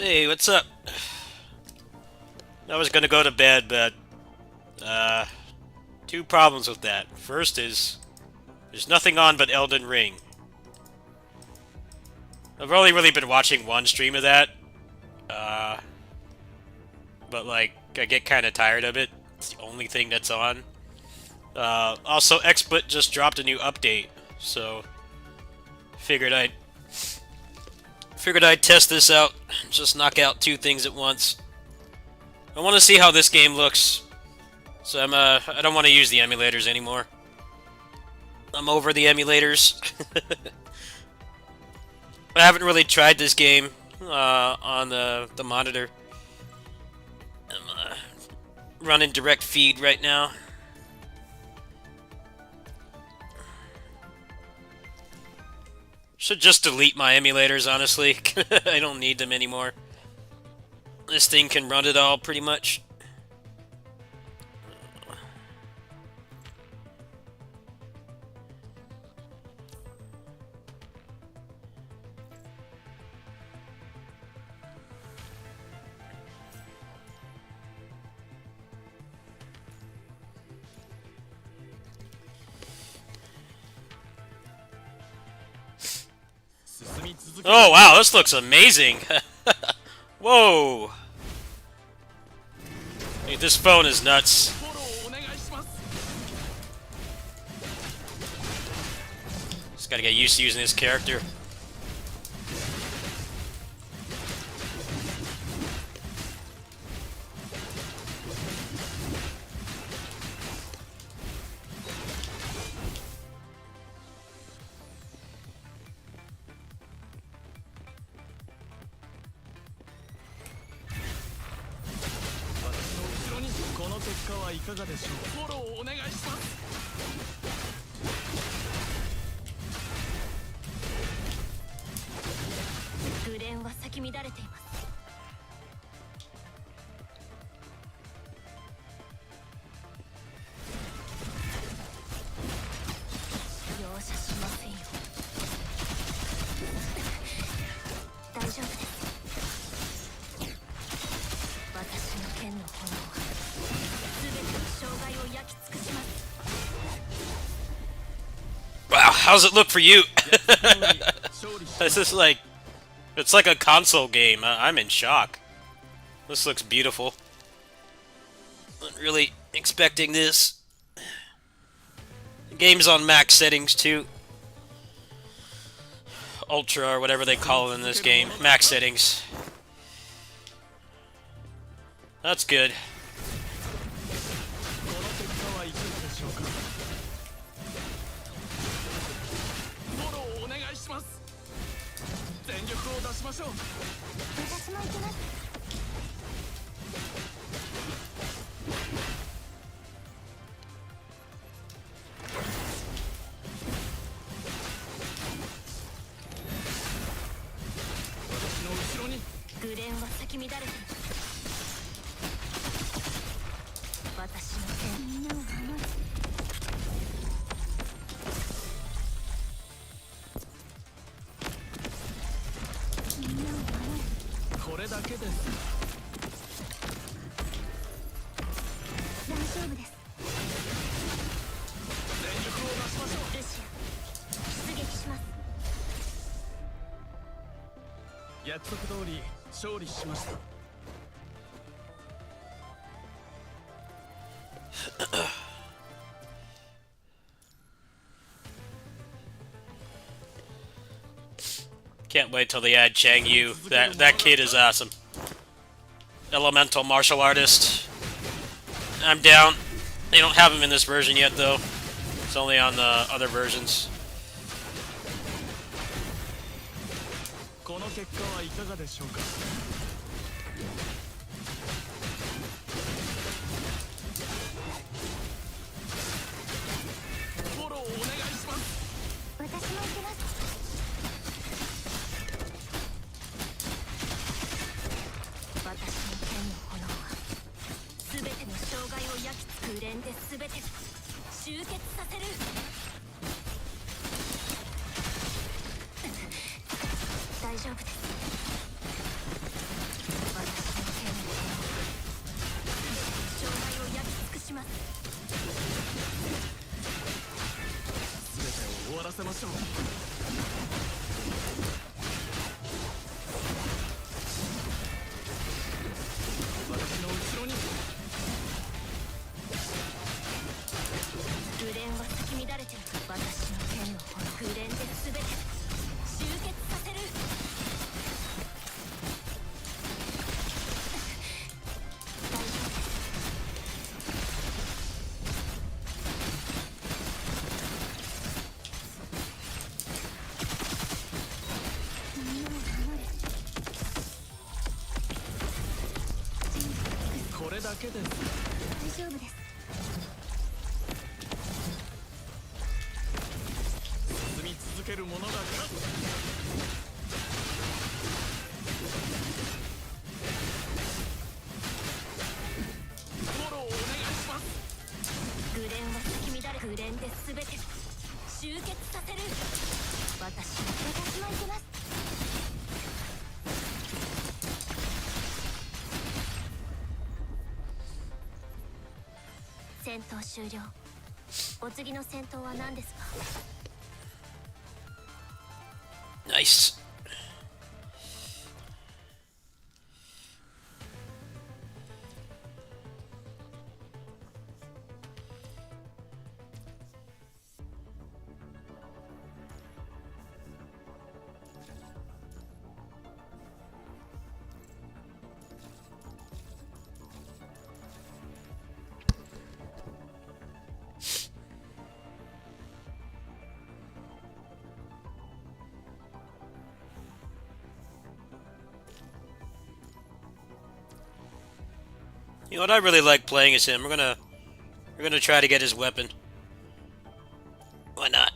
Hey, what's up? I was gonna go to bed, but two problems with that. First is there's nothing on but Elden Ring. I've only really been watching one stream of that, uh, but like I get kind of tired of it. It's the only thing that's on. Also, Xsplit just dropped a new update, so figured I'd test this out. Just knock out two things at once. I want to see how this game looks. So I don't want to use the emulators anymore. I'm over the emulators. I haven't really tried this game on the monitor. I'm running direct feed right now. Should just delete my emulators, honestly. I don't need them anymore. This thing can run it all, pretty much. Oh wow, this looks amazing! Whoa! Hey, this phone is nuts. Just gotta get used to using this character. Wow, how's it look for you? This is like... It's like a console game. I'm in shock. This looks beautiful. Not really expecting this. The game's on max settings too. Ultra or whatever they call it in this game. Max settings. That's good. Can't wait till they add Chang Yu. That kid is awesome. Elemental martial artist. I'm down. They don't have him in this version yet, though. It's only on the other versions. わらせましょう。私の後ろに。紅蓮は咲き乱れてる。私の剣の炎、紅蓮で全て集結させる。大丈夫です。これだけです。大丈夫です。進み続ける者が勝つ。フォローお願いします。紅蓮は咲き乱れ、紅蓮で全て集結させる。私は行きます。戦闘終了。お次の戦闘は何ですか？ Nice. You know what I really like playing as him. We're gonna try to get his weapon. Why not?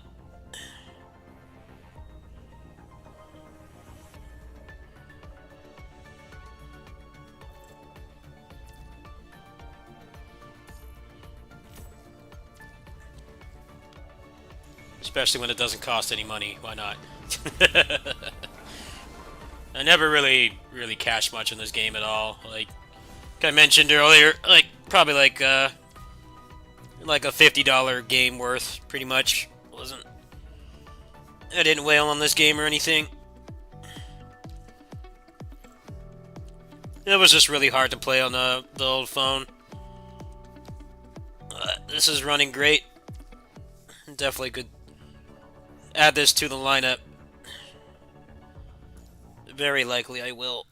Especially when it doesn't cost any money. Why not? I never really cashed much in this game at all. Like I mentioned earlier, probably like a $50 game worth, pretty much. I didn't wail on this game or anything. It was just really hard to play on the old phone. This is running great. Definitely could add this to the lineup. Very likely I will.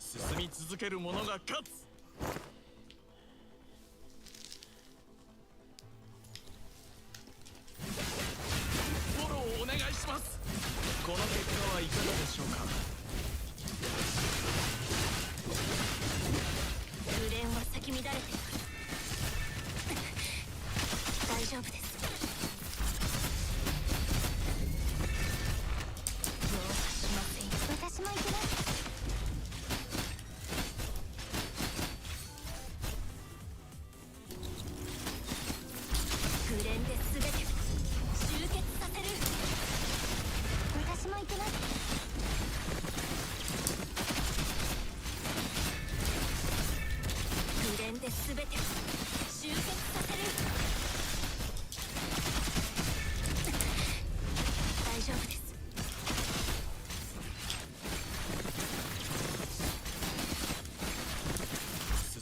進み続ける者が勝つ。フォローお願いします。この結果はいかがでしょうか。紅蓮は咲き乱れています。大丈夫です。容赦しません。私も行きます。紅蓮で全て集結させる。私も行きます。紅蓮で全て集結させる。大丈夫です。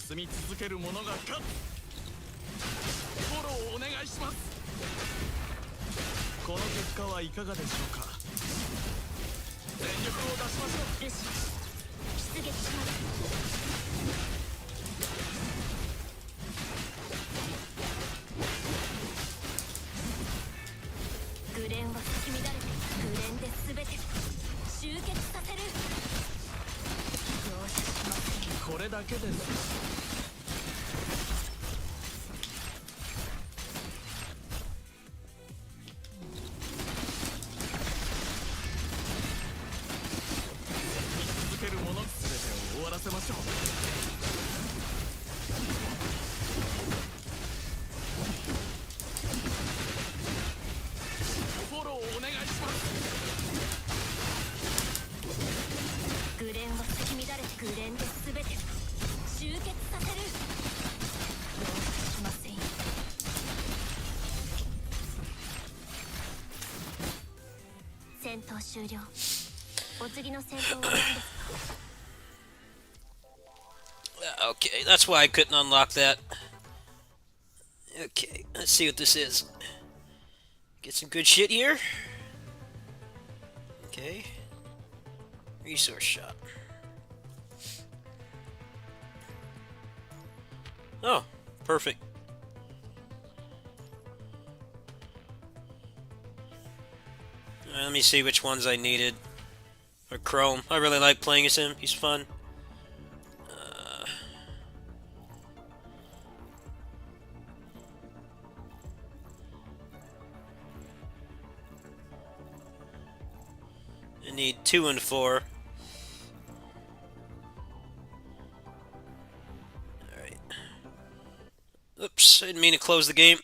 進み続ける者が勝つ。フォローお願いします。この結果はいかがでしょうか。全力を出しましょう。よし、出撃します。紅蓮は咲き乱れて、紅蓮で全て集結させる。容赦しません。これだけです。続せましょう。フォローをお願いします。グレンは咲き乱れてグレンで全て集結させる。容赦しませんよ。戦闘終了。お次の戦闘は何ですか？ Okay, that's why I couldn't unlock that. Okay, let's see what this is. Get some good shit here. Okay. Resource shop. Oh, perfect. Let me see which ones I needed. Or Chrome. I really like playing as him. He's fun. I need 2 and 4. Alright. Oops, I didn't mean to close the game.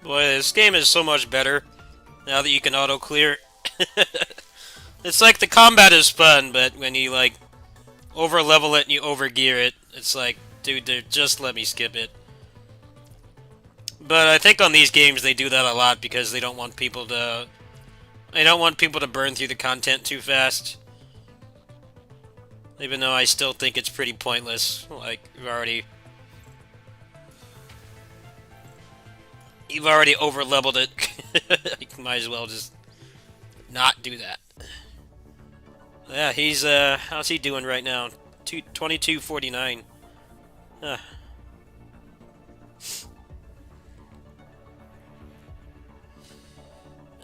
Boy, this game is so much better now that you can auto-clear. It's like the combat is fun, but when you, like, over-level it and you over-gear it, it's like, dude, just let me skip it. But I think on these games they do that a lot because they don't want people to... They don't want people to burn through the content too fast. Even though I still think it's pretty pointless. Like, You've already over-leveled it. You might as well just not do that. Yeah, he's, how's he doing right now? 2249. Huh.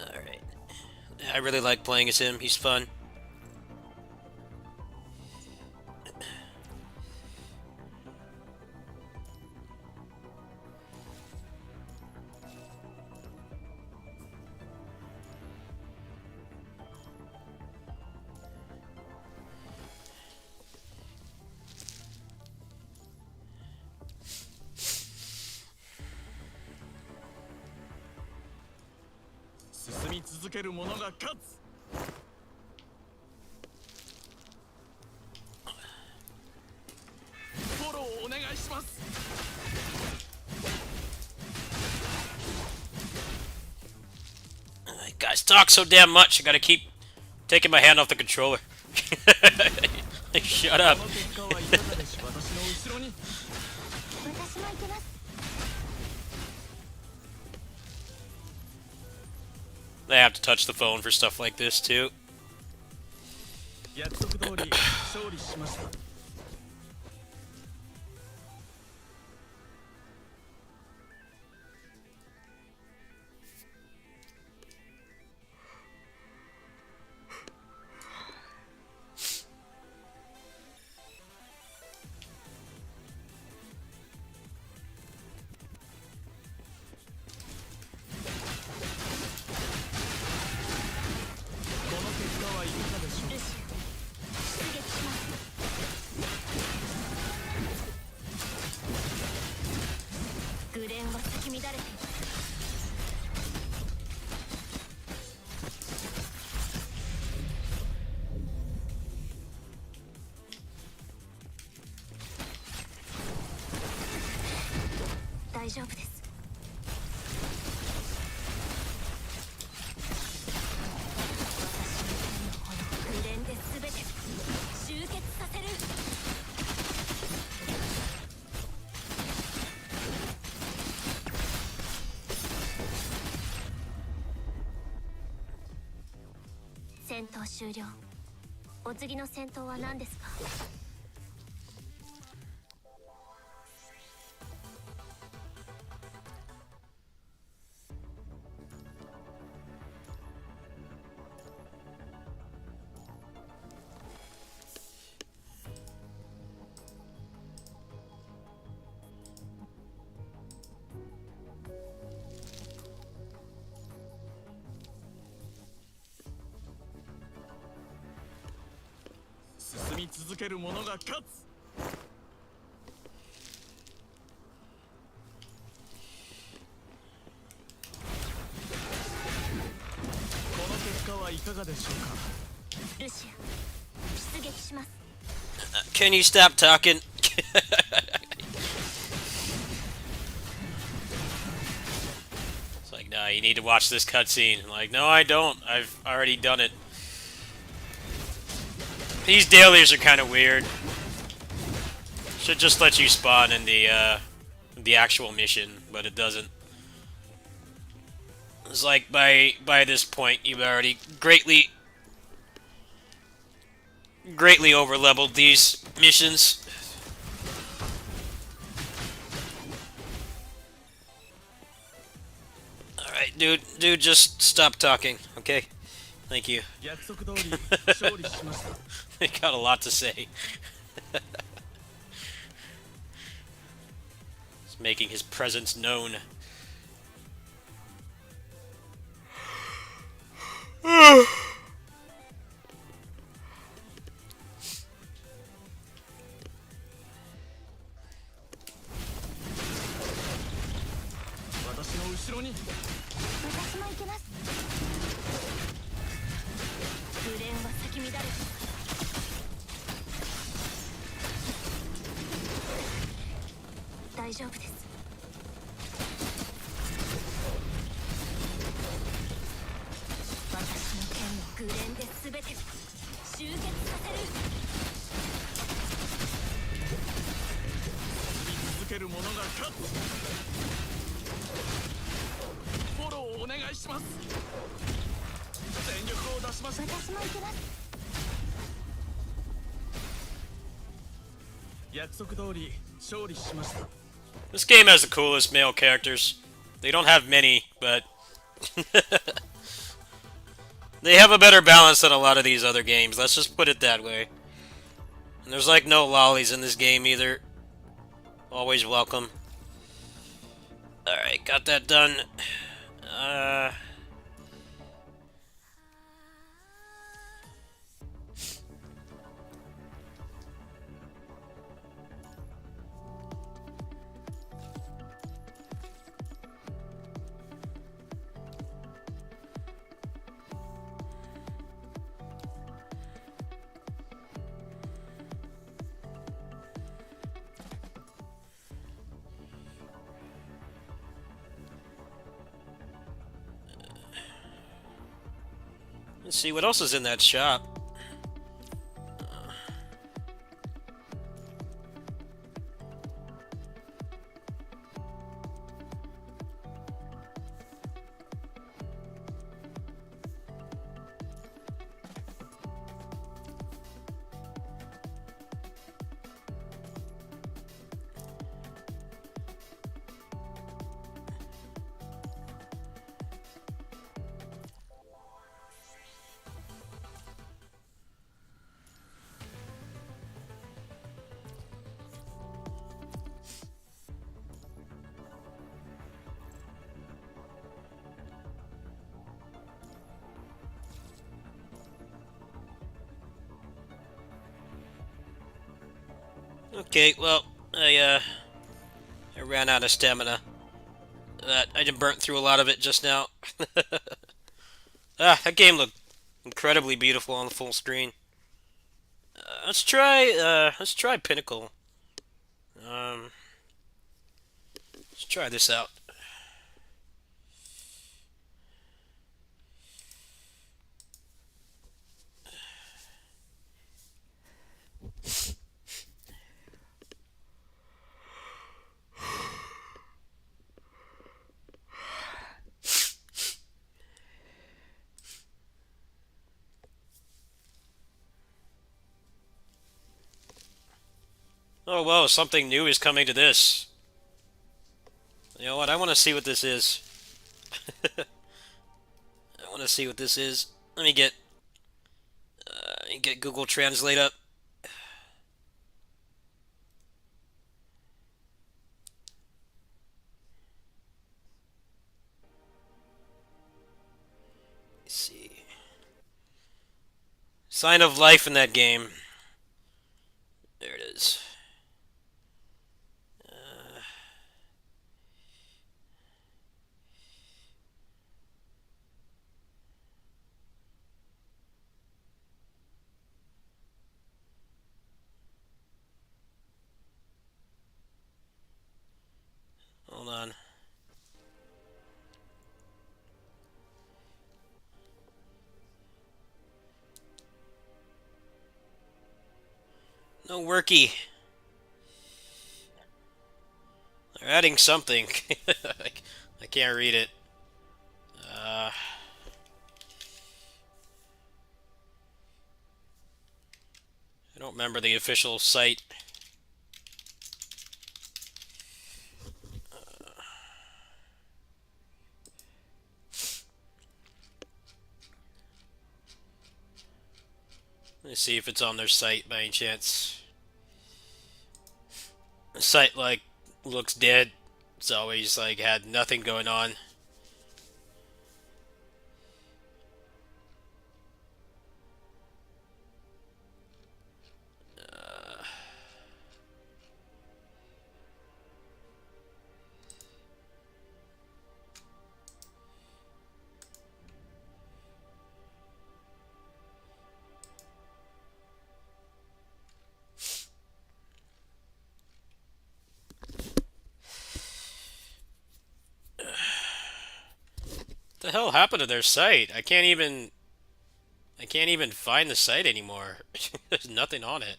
Alright. I really like playing as him. He's fun.進み続ける者が勝つ。フォローをお願いします。Guys talk so damn much, I gotta keep taking my hand off the controller. Shut up. この結果はいかがでしょう。私の後ろに。私も行きます。 They have to touch the phone for stuff like this too. 約束通り勝利しました。乱れています。大丈夫です。私の天の炎、紅蓮で全て集結させる。戦闘終了。お次の戦闘は何ですか？進み続ける者が勝つ。この結果はいかがでしょうか。ルシア、出撃します。Can you stop talking? It's like, no, you need to watch this cutscene. I'm like, no, I don't. I've already done it. These dailies are kind of weird. Should just let you spawn in the actual mission, but it doesn't. It's like by this point you've already greatly overleveled these missions. All right, dude, just stop talking, okay? Thank you. 約束通り勝利しました。They got a lot to say. He's making his presence known. 私の後ろに。私も行けます。紅蓮は咲き乱れています。大丈夫です。私の剣の紅蓮で全てを集結させる。続ける者が勝つ。フォローをお願いします。全力を出します。私も行けます。約束通り勝利しました。This game has the coolest male characters. They don't have many, but they have a better balance than a lot of these other games. Let's just put it that way. And there's like no lollies in this game either. Always welcome. Alright, got that done. Let's see what else is in that shop. Okay, well, I ran out of stamina. I just burnt through a lot of it just now. Ah, that game looked incredibly beautiful on the full screen. Let's try Pinnacle. Um, let's try this out. Oh, whoa, something new is coming to this. You know what? I want to see what this is. I want to see what this is. Let me get Google Translate up. Let's see. Sign of life in that game. There it is. Hold on. No worky. They're adding something. I can't read it. Uh, I don't remember the official site. Let me see if it's on their site by any chance. The site like looks dead. It's always like had nothing going on. What the hell happened to their site? I can't even find the site anymore. There's nothing on it.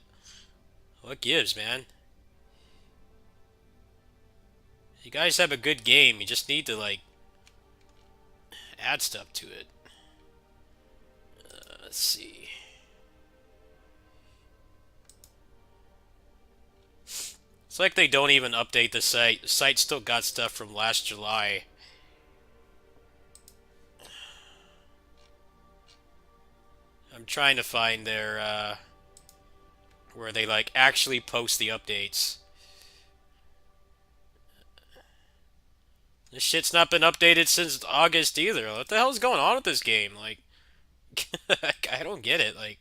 What gives, man? You guys have a good game. You just need to like add stuff to it. Let's see. It's like they don't even update the site. The site still got stuff from last July. I'm trying to find their where they like actually post the updates. This shit's not been updated since August either. What the hell's going on with this game? Like, I don't get it. Like,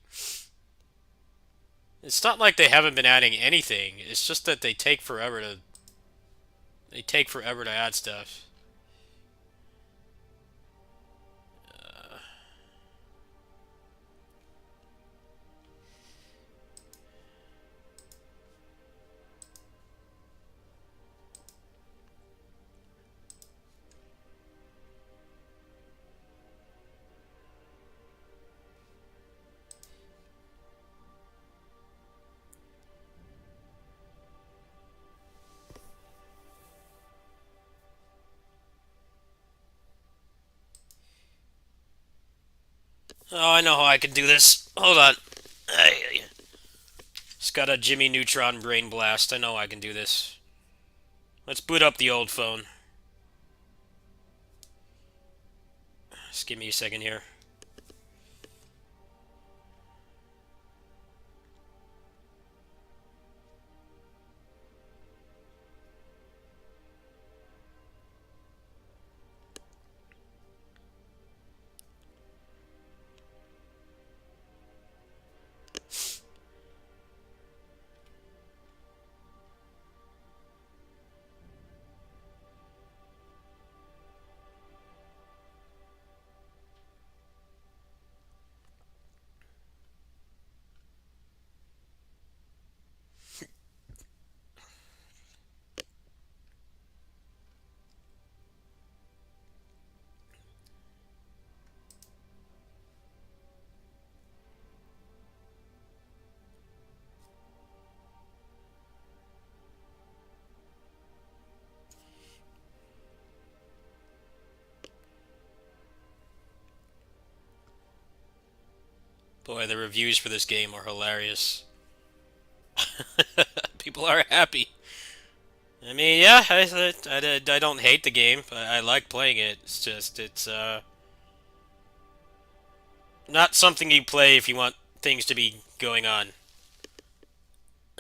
it's not like they haven't been adding anything. It's just that they take forever to add stuff. Oh, I know how I can do this. Hold on. It's got a Jimmy Neutron brain blast. I know I can do this. Let's boot up the old phone. Just give me a second here. Boy, the reviews for this game are hilarious. People are happy. I mean, yeah, I don't hate the game. I like playing it. It's just, it's not something you play if you want things to be going on.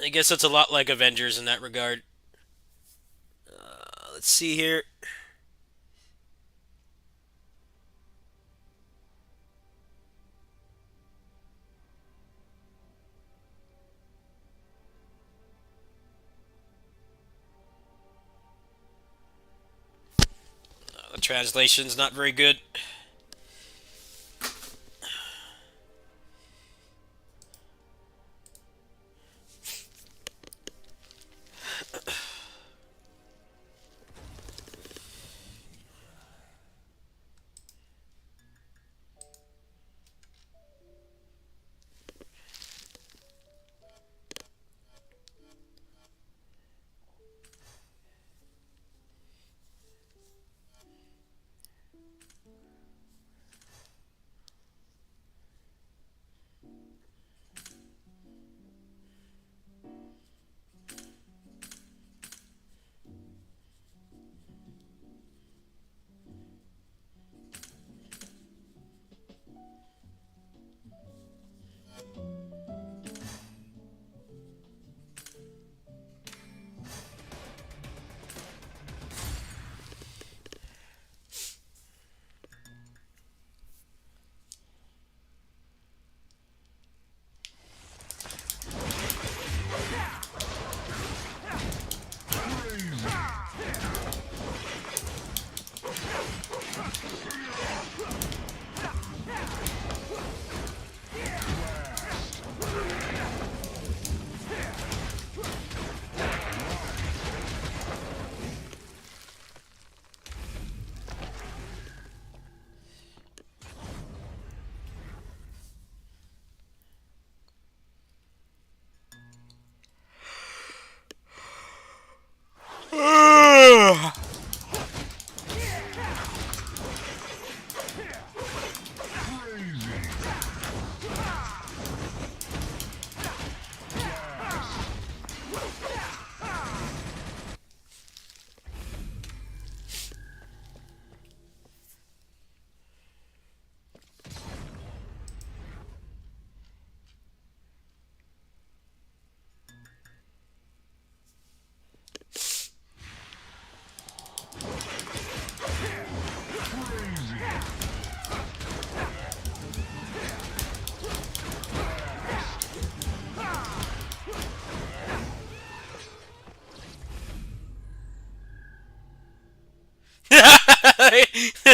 I guess it's a lot like Avengers in that regard. Let's see here. The translation's not very good.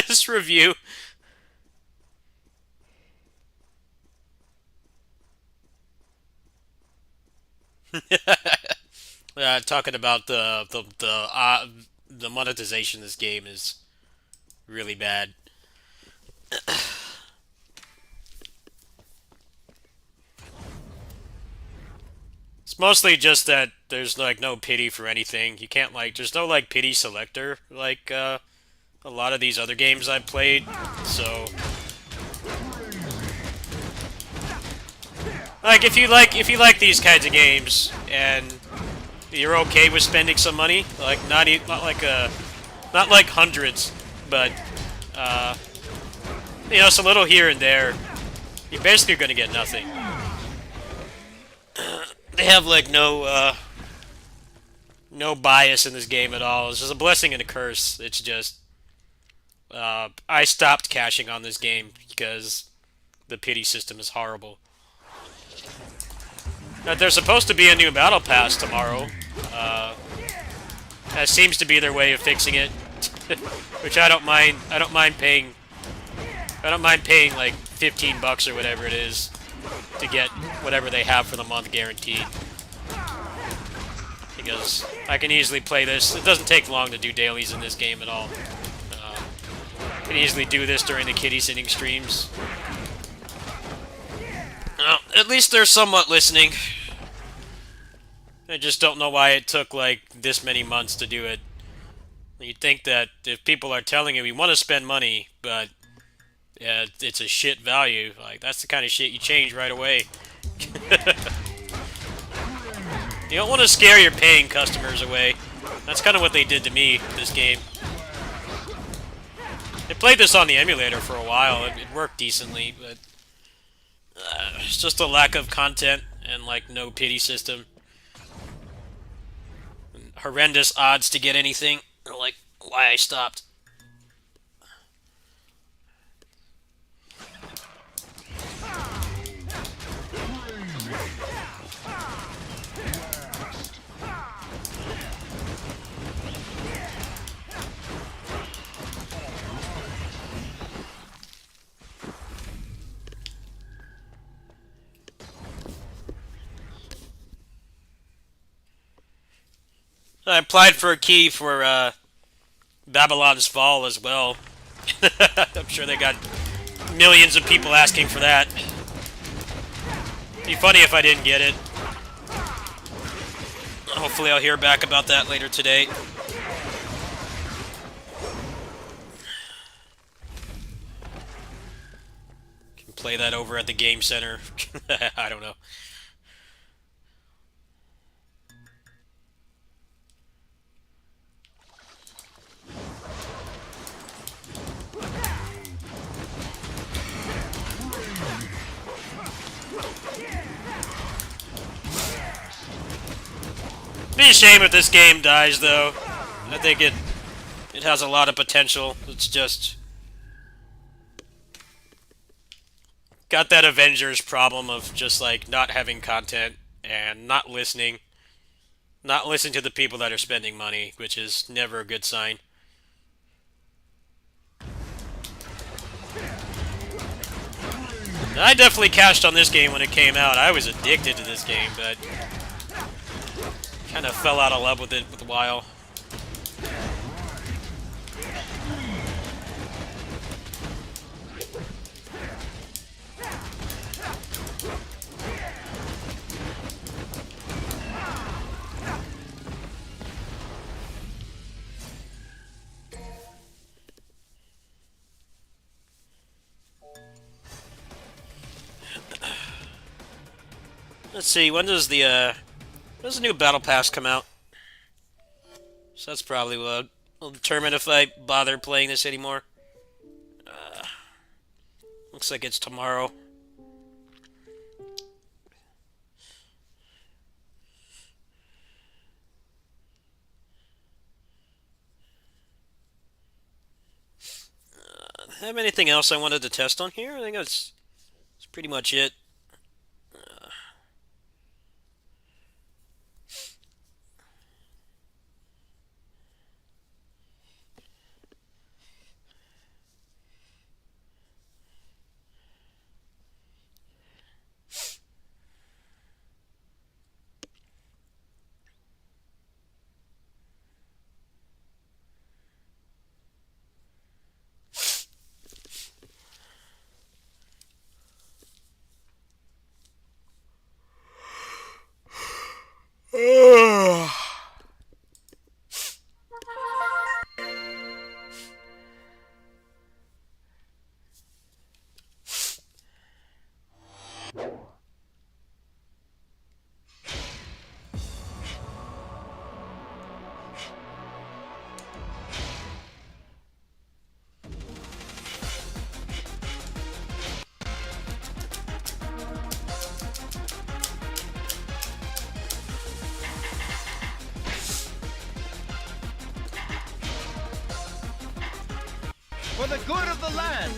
This review. Talking about the monetization of this game is really bad. It's mostly just that there's like no pity for anything. You can't like there's no like pity selector like a lot of these other games I've played. So like if you like these kinds of games and you're okay with spending some money, like not like hundreds, but you know, it's a little here and there. You're basically going to get nothing. They have like no bias in this game at all. It's just a blessing and a curse. It's just I stopped cashing on this game because the pity system is horrible. Now, there's supposed to be a new battle pass tomorrow. That seems to be their way of fixing it, which I don't mind. I don't mind paying like $15 or whatever it is to get whatever they have for the month guaranteed. Because I can easily play this. It doesn't take long to do dailies in this game at all. I can easily do this during the kitty sitting streams. At least they're somewhat listening. I just don't know why it took like this many months to do it. You'd think that if people are telling you we want to spend money, but yeah, it's a shit value. Like, that's the kind of shit you change right away. You don't want to scare your paying customers away. That's kind of what they did to me this game. I played this on the emulator for a while. It worked decently, but it's just a lack of content and like no pity system. And horrendous odds to get anything. Or like why I stopped. I applied for a key for Babylon's Fall as well. I'm sure they got millions of people asking for that. Be funny if I didn't get it. Hopefully I'll hear back about that later today. Can play that over at the game center. I don't know. Be a shame if this game dies, though. I think it has a lot of potential. It's just got that Avengers problem of just like not having content and not listening to the people that are spending money, which is never a good sign. I definitely cashed on this game when it came out. I was addicted to this game, but kind of fell out of love with it with a while. Let's see, when does the new Battle Pass come out? So that's probably what will determine if I bother playing this anymore. Looks like it's tomorrow. Have anything else I wanted to test on here? I think that's pretty much it. For the good of the land.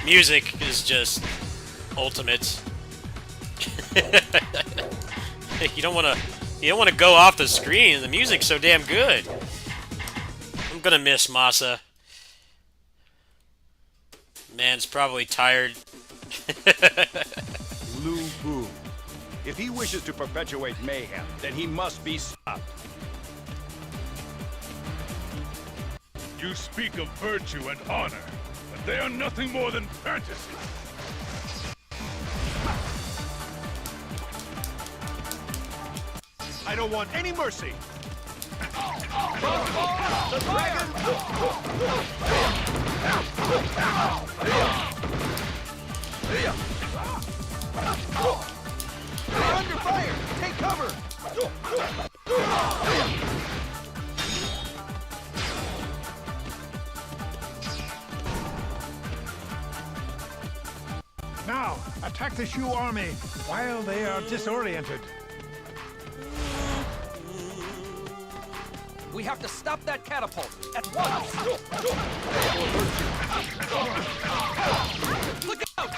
music is just ultimate. You don't want to go off the screen. The music's so damn good. I'm gonna miss Masa. Man's probably tired. Lu Bu. If he wishes to perpetuate mayhem, then he must be stopped. You speak of virtue and honor, but they are nothing more than fantasies. I don't want any mercy. The dragon! They're under fire! Take cover! Now, attack the Shu army while they are disoriented. We have to stop that catapult at once. Look out!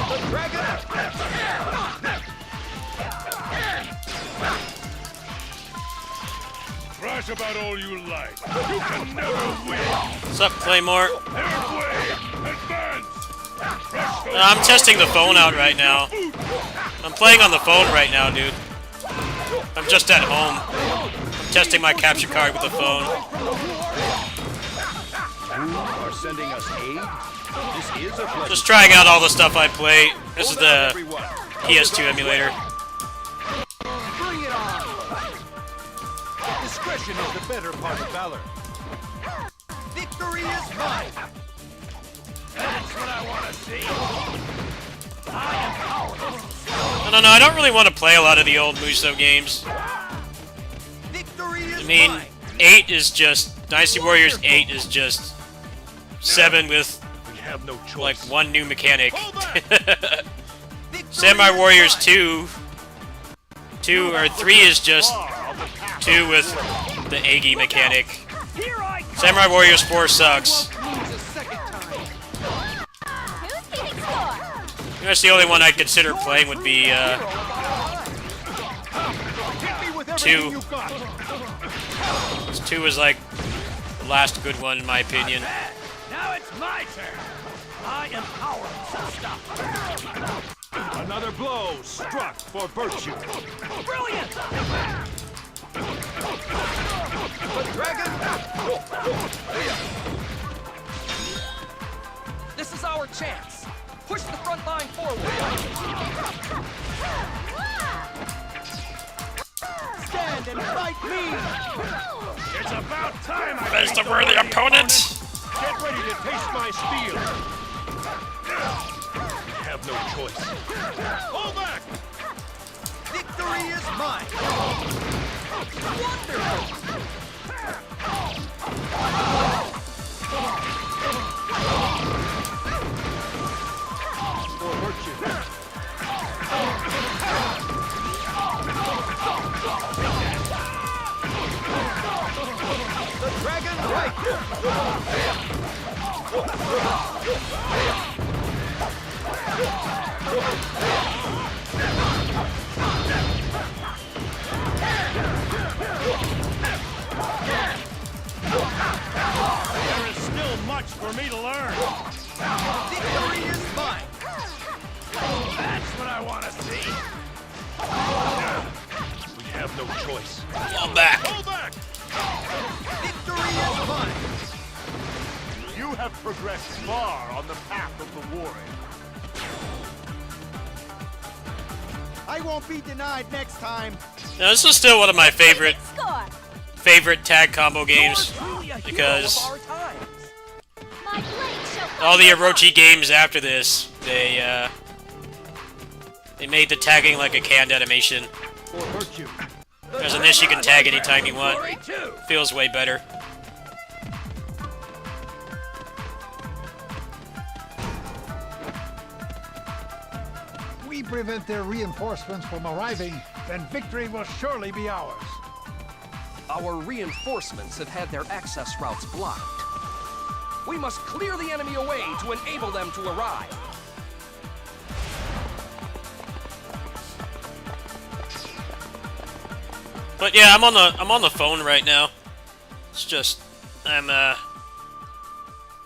The dragon! Thrash about all you like. You can never win. What's up, Claymore? Their way. Advance. I'm testing the phone out right now. I'm playing on the phone right now, dude. I'm just at home. I'm testing my capture card with the phone. You are sending us aid? This is a pleasure. Just trying out all the stuff I play. This is Hold on, the everyone. PS2 emulator. Bring it on! Discretion is the better part of valor. Victory is mine! That's what I want to see. No, I don't really want to play a lot of the old Muso games. Victory is I mean, mine! 8 is just... Dynasty Warriors 8 is just 7 with, We have no choice. like, one new mechanic. Victory Samurai is Warriors mine. 2 or 3 is just 2 with the Agi mechanic. Samurai Warriors 4 sucks. Who's keeping score? I guess the only one I'd consider playing would be Hit me with everything 2. you've got. 2 is like the last good one in my opinion. Now it's my turn. I am power. Stop. Another blow struck for virtue. Brilliant. The dragon! This is our chance. Push the front line forward. Stand and fight me! It's about time I Best of worthy opponent! Get ready to taste my steel. We have no choice. Hold back! Victory is mine! For virtue. The dragon right! There is still much for me to learn. Victory is mine! That's what I want to see. We have no choice. Fall back. Hold back. Victory is mine! You have progressed far on the path of the warring. I won't be denied next time! Now, this is still one of my favorite Score. tag combo games Truly a hero because of our times. My blade shall all the Orochi games after this, they made the tagging like a canned animation. For virtue. Whereas in this, you can tag anytime you want. Glory too. Feels way better. We prevent their reinforcements from arriving, then victory will surely be ours. Our reinforcements have had their access routes blocked. We must clear the enemy away to enable them to arrive. But yeah, I'm on the phone right now. It's just I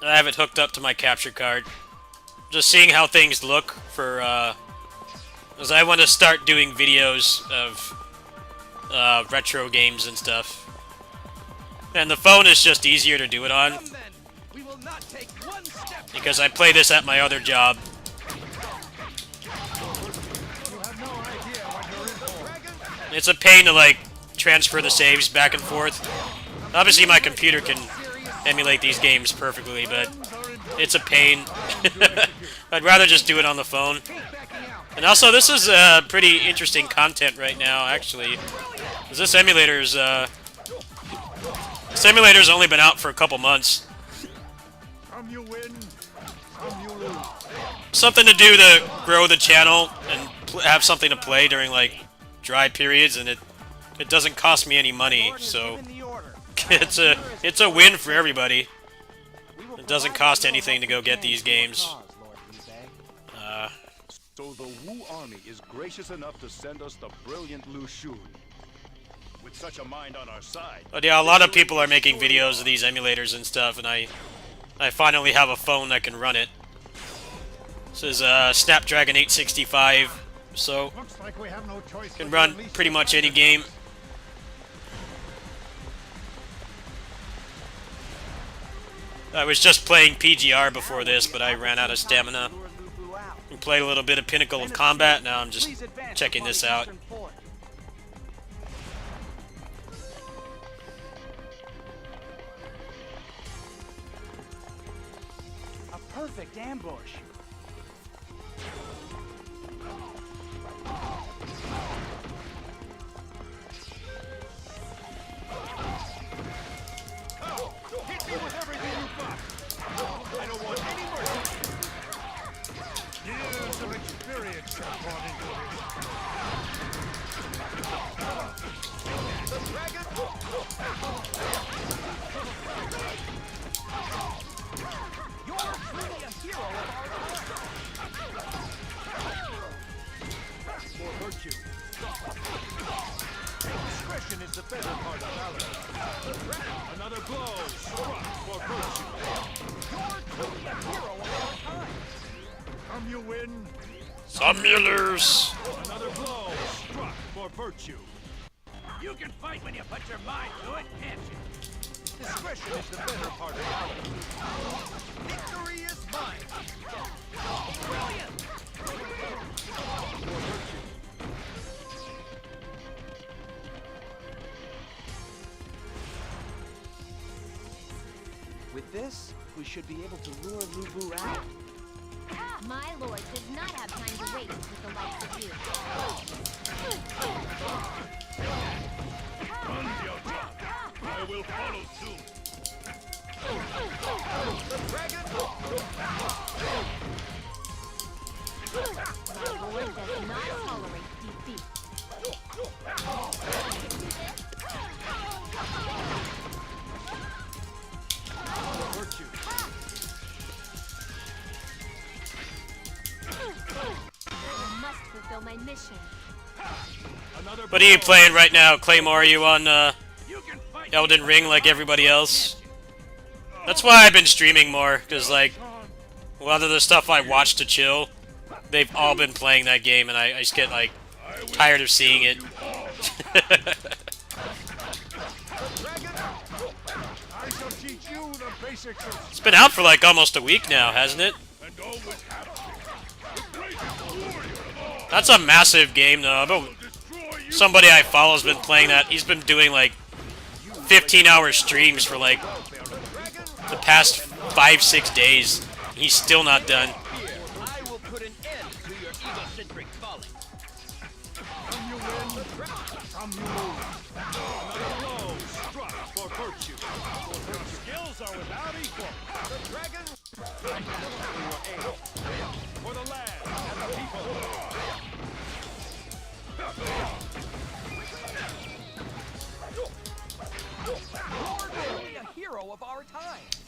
have it hooked up to my capture card. Just seeing how things look for as I want to start doing videos of retro games and stuff. And the phone is just easier to do it on We will not take one step. because I play this at my other job. It's a pain to like transfer the saves back and forth. Obviously my computer can emulate these games perfectly, but it's a pain. I'd rather just do it on the phone. And also this is pretty interesting content right now, actually. 'Cause this emulator's only been out for a couple months. Some you win, some you lose. Something to do to grow the channel and have something to play during like dry periods, and it doesn't cost me any money, so it's a win for everybody. It doesn't cost anything to go get these games. So the Wu army is gracious enough to send us the brilliant Lu Xun. With such a mind on our side. But yeah, a lot of people are making videos of these emulators and stuff, and I finally have a phone that can run it. This is Snapdragon 865, so Looks like we have no choice. can run pretty much any game. I was just playing PGR before this, but I ran out of stamina. We played a little bit of Pinnacle of Combat, now I'm just checking this out. A perfect ambush. Hit me with everything you've got. I don't want any mercy. Years of experience have gone into this. The dragon. You're truly a hero of For virtue. Discretion is the better part of valor. Another blow struck for virtue. Some you win, Some Muellers! Another blow struck for virtue. You can fight when you put your mind to it, can't you? Discretion is the better part of valor. Victory is mine. Brilliant! With this, we should be able to lure Lu Bu out. My lord does not have time to waste with the likes of you. I will follow suit. My lord does not tolerate defeat. Virtue. I must fulfill my mission. Another What are you blow. playing right now, Claymore? Are you on You can fight Elden Ring like everybody else? That's why I've been streaming more, because like a lot of the stuff I watch to chill, they've all been playing that game, and I just get like tired of seeing it. I shall teach you the basics of It's been out for like almost a week now, hasn't it? And always have been. The greatest warrior of all. That's a massive game though. Destroy you. Somebody I follow has been playing that. He's been doing like 15-hour streams for like the past 5-6 days. He's still not done. I will put an end to your egocentric folly. some you win, some you lose. Another blow struck for virtue. Your skills are without equal. The dragon. For the land and the people.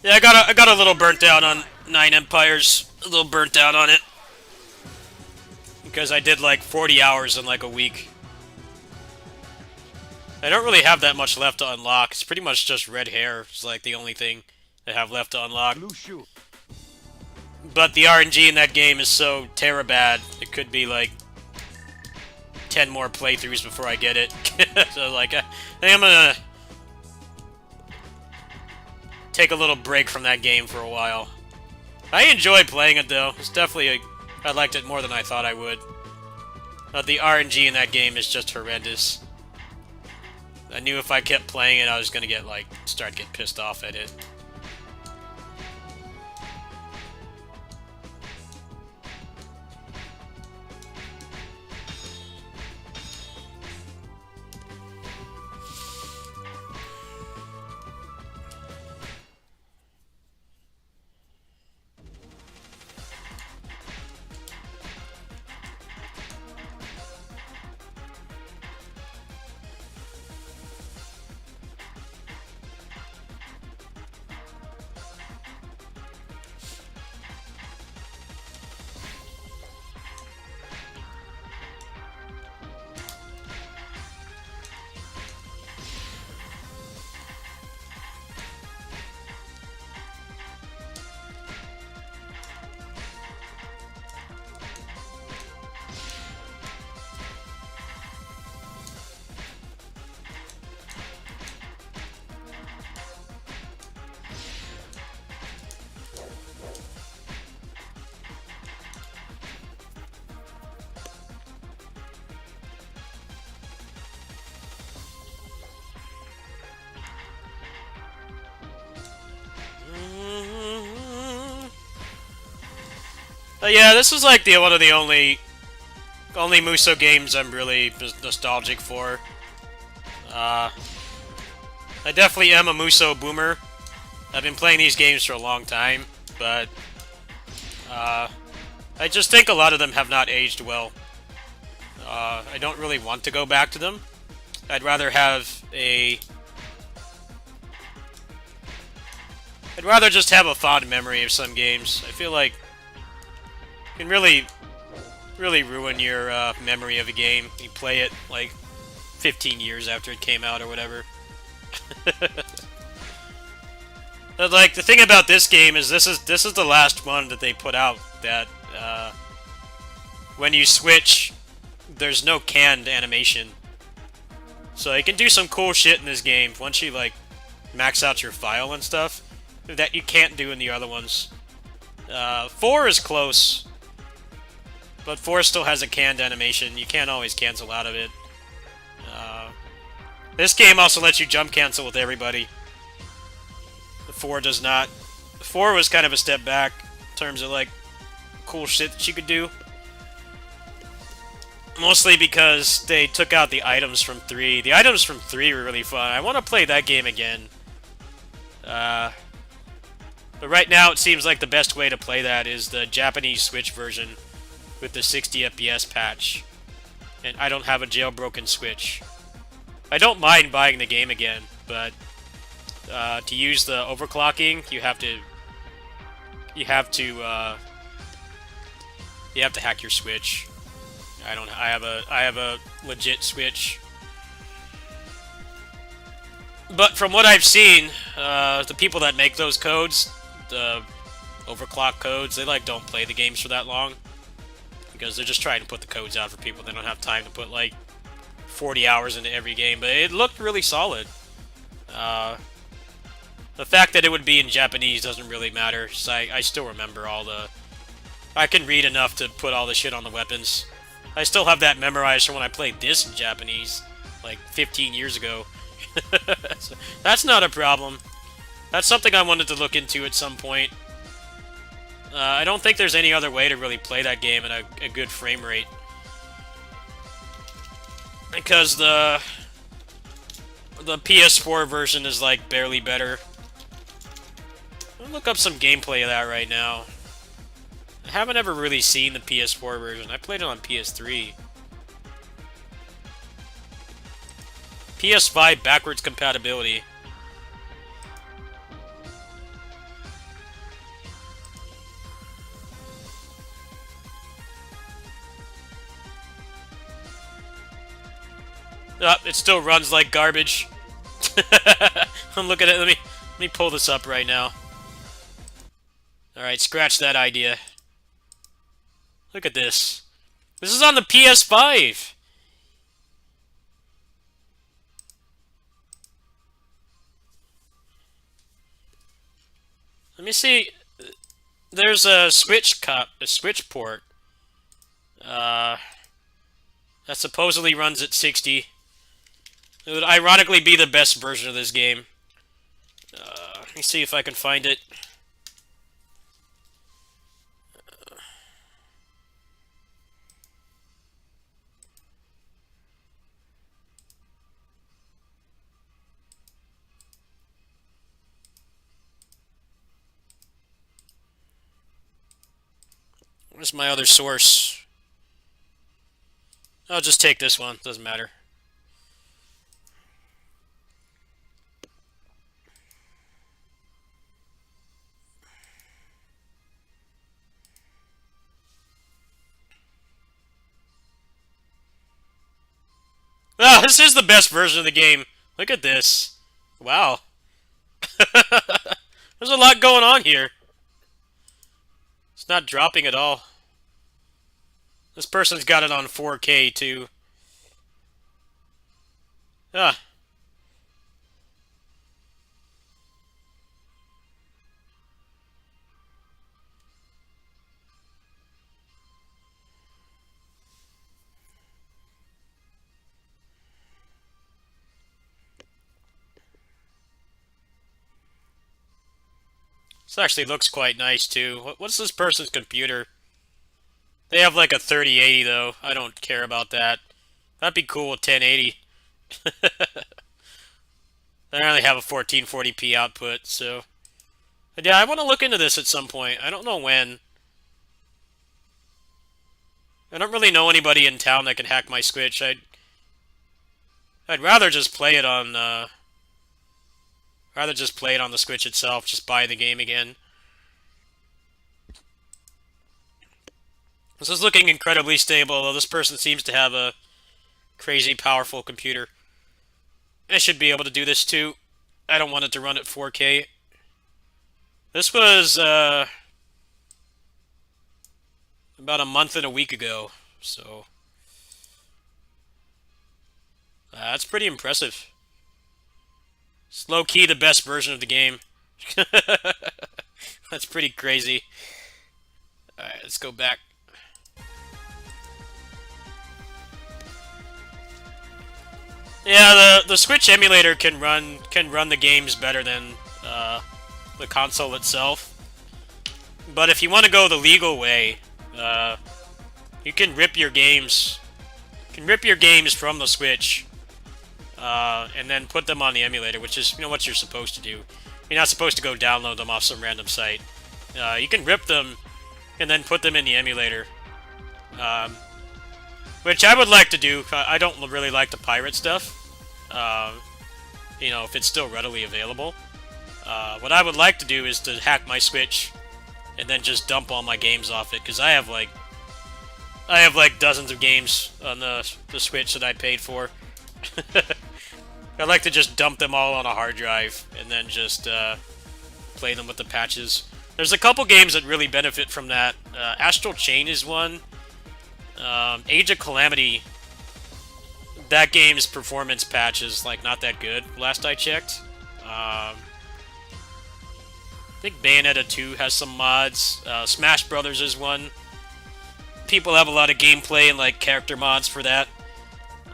Yeah, I got a little burnt out on Nine Empires. A little burnt out on it. Because I did like 40 hours in like a week. I don't really have that much left to unlock. It's pretty much just red hair. It's like the only thing I have left to unlock. Lushu. But the RNG in that game is so terabad. It could be like 10 more playthroughs before I get it. So like, I think I'm gonna take a little break from that game for a while. I enjoy playing it though. It's definitely I liked it more than I thought I would. But the RNG in that game is just horrendous. I knew if I kept playing it, I was gonna get like start getting pissed off at it. Yeah, this is like one of the only Muso games I'm really nostalgic for. I definitely am a Muso boomer. I've been playing these games for a long time, but I just think a lot of them have not aged well. I don't really want to go back to them. I'd rather just have a fond memory of some games. I feel like it can really ruin your memory of a game. You play it like 15 years after it came out or whatever. But like the thing about this game is this is the last one that they put out that when you switch, there's no canned animation. So you can do some cool shit in this game once you like max out your file and stuff that you can't do in the other ones. 4 is close. But 4 still has a canned animation. You can't always cancel out of it. This game also lets you jump cancel with everybody. The 4 does not. The 4 was kind of a step back in terms of like cool shit that you could do. Mostly because they took out the items from 3. The items from 3 were really fun. I want to play that game again. But right now it seems like the best way to play that is the Japanese Switch version with the 60 FPS patch. And I don't have a jailbroken Switch. I don't mind buying the game again, but to use the overclocking, you have to hack your Switch. I have a legit Switch. But from what I've seen, the people that make those codes, the overclock codes, they like don't play the games for that long. Because they're just trying to put the codes out for people. They don't have time to put like 40 hours into every game, but it looked really solid. The fact that it would be in Japanese doesn't really matter. So I still remember all the... I can read enough to put all the shit on the weapons. I still have that memorized from when I played this in Japanese, like 15 years ago. So that's not a problem. That's something I wanted to look into at some point. I don't think there's any other way to really play that game at a good frame rate. Because the PS4 version is like barely better. I'll look up some gameplay of that right now. I haven't ever really seen the PS4 version. I played it on PS3. PS5 backwards compatibility. Oh, it still runs like garbage. I'm looking at it. Let me pull this up right now. Alright, scratch that idea. Look at this. This is on the PS5. Let me see. There's a Switch port. That supposedly runs at 60. It would ironically be the best version of this game. Let me see if I can find it. Where's my other source? I'll just take this one. Doesn't matter. Ah, this is the best version of the game. Look at this. Wow. There's a lot going on here. It's not dropping at all. This person's got it on 4K too. Ah. This actually looks quite nice too. What's this person's computer? They have like a 3080 though. I don't care about that. That'd be cool with 1080. They only have a 1440p output, so... But yeah, I want to look into this at some point. I don't know when. I don't really know anybody in town that can hack my Switch. I'd rather just play it on... rather just play it on the Switch itself. Just buy the game again. This is looking incredibly stable, although this person seems to have a crazy powerful computer. I should be able to do this too. I don't want it to run at 4K. This was about a month and a week ago, so that's pretty impressive. It's low-key the best version of the game. That's pretty crazy. Alright, let's go back. Yeah, the Switch emulator can run the games better than the console itself. But if you want to go the legal way, you can rip your games. From the Switch, and then put them on the emulator, which is what you're supposed to do. You're not supposed to go download them off some random site. You can rip them and then put them in the emulator. Which I would like to do. I don't really like to pirate stuff. If it's still readily available. What I would like to do is to hack my Switch and then just dump all my games off it, because I have like dozens of games on the Switch that I paid for. I'd like to just dump them all on a hard drive and then just play them with the patches. There's a couple games that really benefit from that. Astral Chain is one. Age of Calamity, that game's performance patch is like not that good, last I checked. I think Bayonetta 2 has some mods. Smash Brothers is one. People have a lot of gameplay and like character mods for that.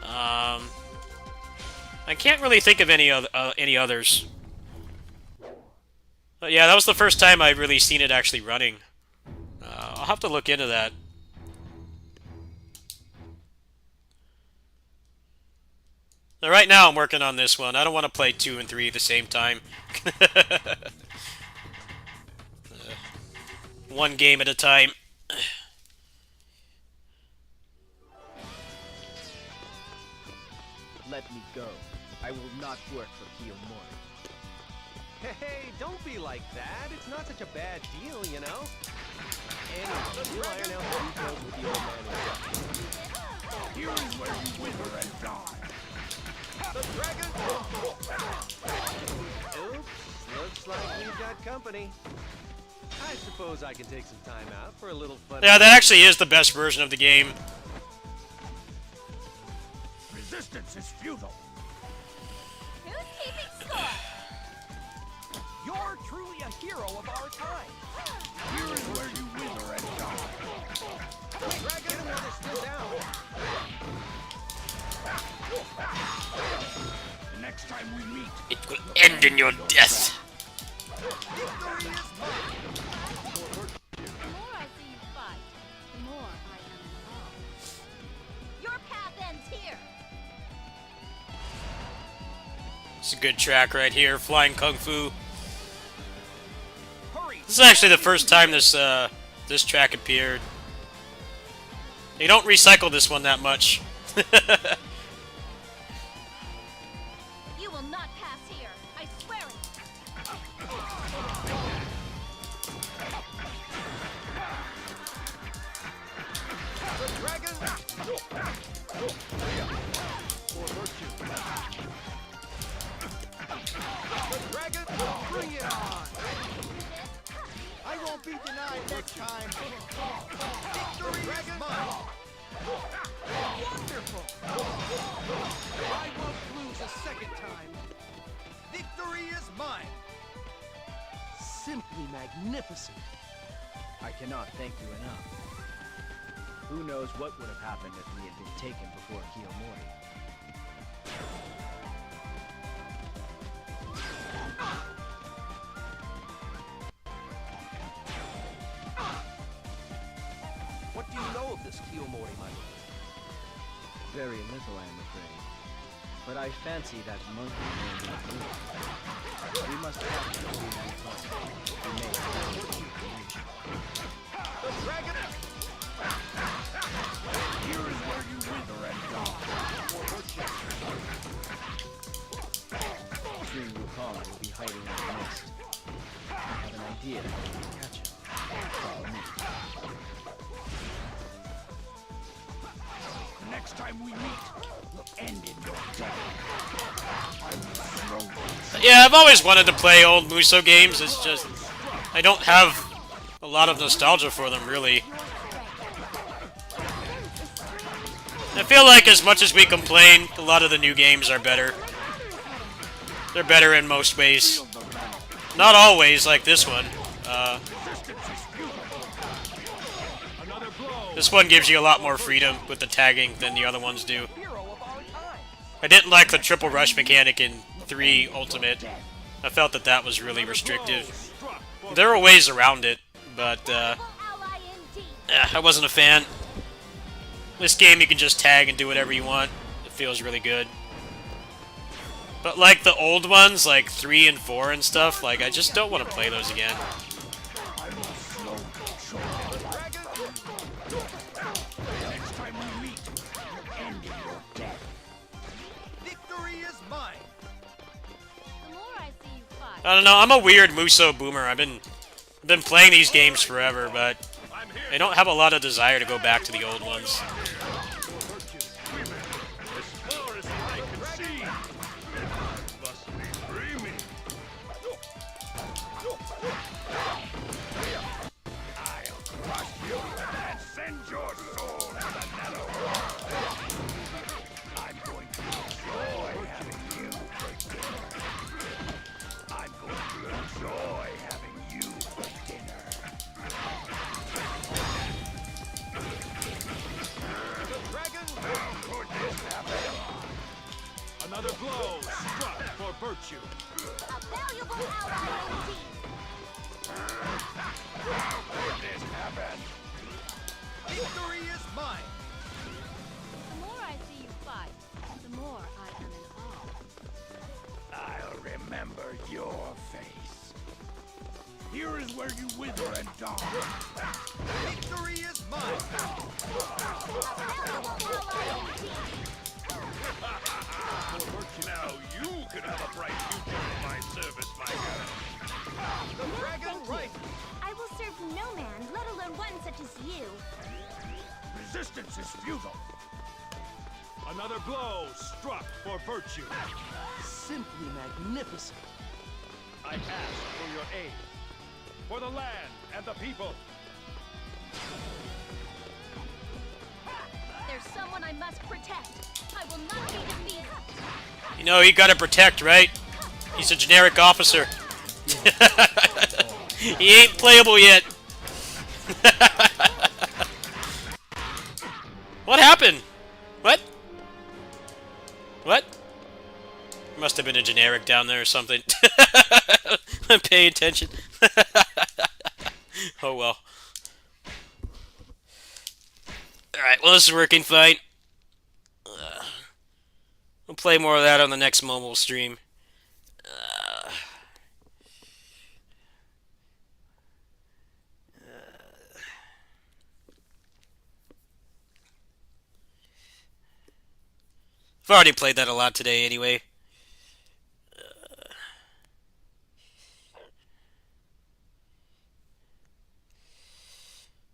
I can't really think of any others. But yeah, that was the first time I've really seen it actually running. I'll have to look into that. Now, right now I'm working on this one. I don't want to play 2 and 3 at the same time. One game at a time. Let me go. I will not work for Kiyomori. Hey, don't be like that. It's not such a bad deal, you know? Anyway, we'll iron out the details with the old man himself. Here's where you wither and die. The dragon! Oops, looks like we've got company. I suppose I can take some time out for a little fun. Yeah, that actually is the best version of the game. Resistance is futile. Who's keeping score? You're truly a hero of our time. Here is where you wither and die. Dragon is still down. The next time we meet, It will end in your death. Victory is mine. The more I see you fight, the more I am in awe. Your path ends here. It's a good track right here, Flying Kung Fu. Hurry. This is actually the first time this track appeared. They don't recycle this one that much. You will not pass here. I swear it. The dragon! The dragon! Bring it on! I won't be denied next time. Victory is mine! Wonderful. I won't lose a second time. Victory is mine! Simply magnificent. I cannot thank you enough. Who knows what would have happened if we had been taken before Kiyomori. What do you know of this Kiyomori, my lord? Very little, I am afraid. But I fancy that monkey named Blue. We must capture him as soon as possible. We may have more information. The dragon! here is where you wither and die. King Wukong will be hiding in the mist. I have an idea how we can catch him. Follow me. The next time we meet, will end in your death. I will slowly Yeah, I've always wanted to play old Musou games. It's just I don't have a lot of nostalgia for them, really. I feel like as much as we complain, a lot of the new games are better. They're better in most ways. Not always, like this one. This one gives you a lot more freedom with the tagging than the other ones do. Hero of our time. I didn't like the triple rush mechanic in 3 Ultimate. I felt that that was really restrictive. There were ways around it, but Ally indeed. I wasn't a fan. This game you can just tag and do whatever you want. It feels really good. But like the old ones, like 3 and 4 and stuff, like I just don't want to play those again. next time we meet, will end in your death. Victory is mine! The more I see you fight, I don't know, I'm a weird Musou boomer. I've been playing these games forever, but I don't have a lot of desire to go back to the old ones. As far as the eye can see, must be dreaming. I'll crush you and send your soul to the netherworld. I'm going to enjoy having you for dinner. I'm going to enjoy having you for dinner. The dragon! How could this happen? Another blow struck for virtue. a valuable ally indeed. How could this happen? Victory is mine! The more I see you fight, the more I am in awe. I'll remember your face. Here is where you wither and die. Victory is mine! Now you can have a bright future in my service, my girl. The dragon Thank you. right! I will serve no man, let alone one such as you. Resistance is futile. Another blow struck for virtue. Simply magnificent. I ask for your aid. For the land and the people. There's someone I must protect. I will not be defeated. You know, you gotta protect, right? He's a generic officer. He ain't playable yet. What happened? What? What? Must have been a generic down there or something. Pay attention. Oh well. Alright, well this is working fine. We'll play more of that on the next mobile stream. I've already played that a lot today anyway.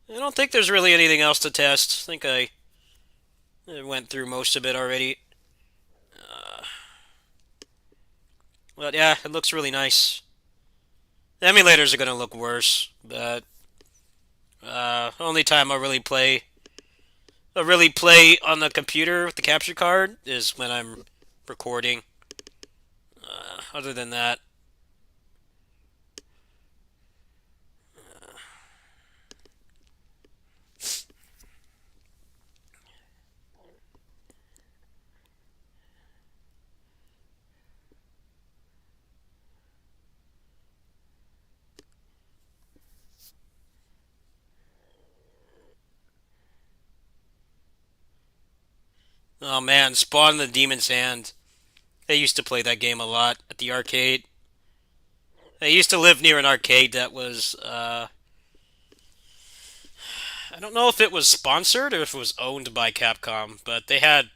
I don't think there's really anything else to test. I think I went through most of it already. But yeah, it looks really nice. The emulators are going to look worse, but only time I'll really play on the computer with the capture card is when I'm recording. Other than that, oh man, Spawn in the Demon's Hand. I used to play that game a lot at the arcade. I used to live near an arcade that was, I don't know if it was sponsored or if it was owned by Capcom, but they had,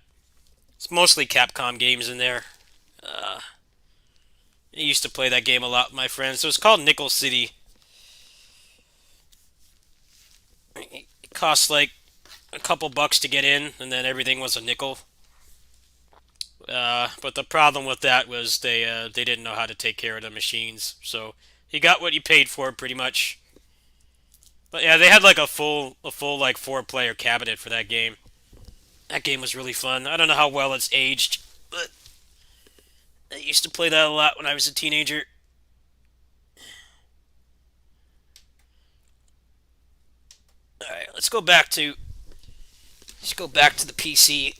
it's mostly Capcom games in there. I used to play that game a lot with my friends. So it's called Nickel City. It cost like a couple bucks to get in, and then everything was a nickel. But the problem with that was they didn't know how to take care of the machines, so you got what you paid for pretty much. But yeah, they had like a full like 4-player cabinet for that game. That game was really fun. I don't know how well it's aged, but I used to play that a lot when I was a teenager. All right, let's go back to the PC.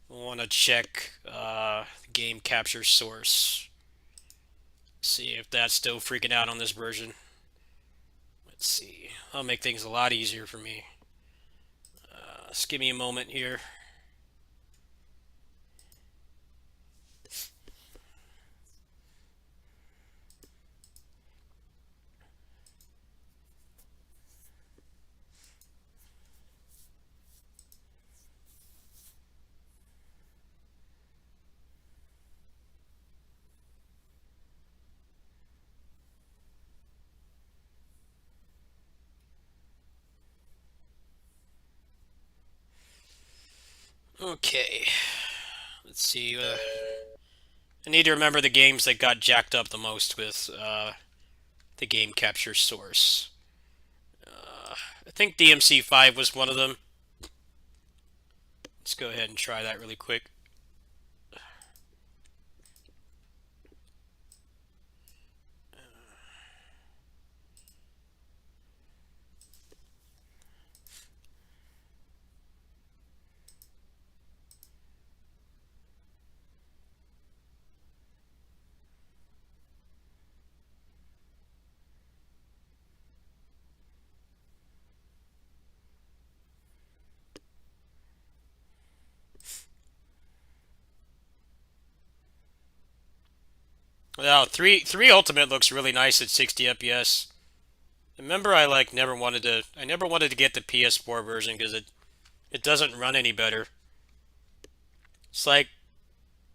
I want to check game capture source. See if that's still freaking out on this version. Let's see. I'll make things a lot easier for me. Just give me a moment here. Okay, let's see. I need to remember the games that got jacked up the most with the game capture source. I think DMC5 was one of them. Let's go ahead and try that really quick. Wow, 3 Ultimate looks really nice at 60 FPS. Remember, I never wanted to get the PS4 version because it doesn't run any better. It's like,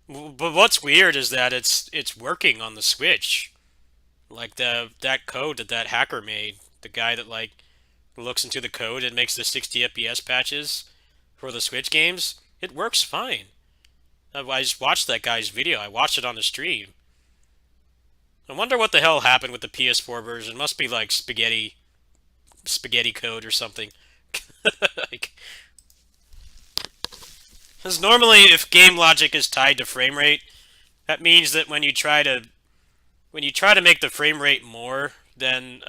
but what's weird is that it's working on the Switch, Like that code that hacker made, the guy that like looks into the code and makes the 60 FPS patches for the Switch games, it works fine. I just watched that guy's video. I watched it on the stream. I wonder what the hell happened with the PS4 version. Must be like spaghetti code or something. Like, because normally if game logic is tied to frame rate, that means that when you try to make the frame rate more than